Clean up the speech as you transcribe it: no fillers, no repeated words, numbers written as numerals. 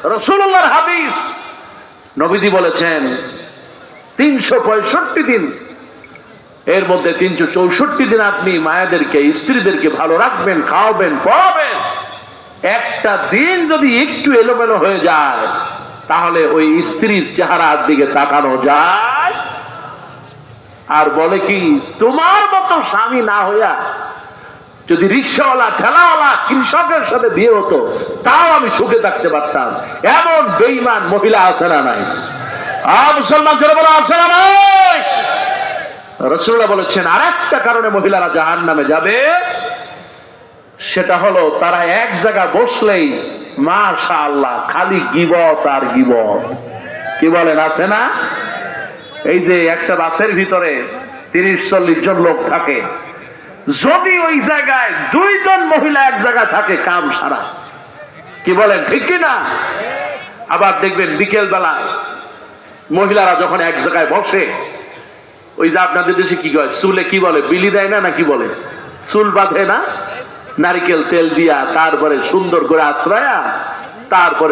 রাসূলুল্লাহর হাদিস, নবীজি বলেছেন 365 দিন, এর মধ্যে 364 দিন আপনি মায়েদেরকে, স্ত্রীদেরকে ভালো রাখবেন, খাওয়াবেন, পড়াবেন। একটা দিন যদি একটু এলোমেলো হয়ে যায়, তাহলে ওই স্ত্রীর চেহারার দিকে তাকানো যায়। আর বলে কি, তোমার মতো স্বামী না হইয়া যদি রিক্সাওয়ালা, ঠেলাওয়ালা, কৃষকের সাথে বিয়ে হতো, তাও আমি সুখে থাকতে পারতাম। এমন বেঈমান মহিলা আছে না নাই? মুসলমান যারা বলে আছে না নাই? রাসূলুল্লাহ বলেছেন আরেকটা কারণে মহিলারা জাহান্নামে যাবে, সেটা হলো তারা এক জায়গায় বসলেই মাশাআল্লাহ খালি গীবত আর গীবত। কি বলেন, আছে না? এই যে একটা বাসের ভিতরে 30-40 জন লোক থাকে, যদি ওই জায়গায় 2 জন মহিলা এক জায়গায় থাকে, কাম সারা। কি বলেন, ঠিক কিনা? আবার দেখবেন বিকেল বেলা মহিলারা যখন এক জায়গায় বসে, ওই যে আপনাদের দেশে কি কয়, চুলে কি বলে, বিলি দেয় না, না কি বলে, চুল বাঁধে না, নারিকেল তেল দিয়া, তারপরে সুন্দর করে আশ্রয়া, তারপরে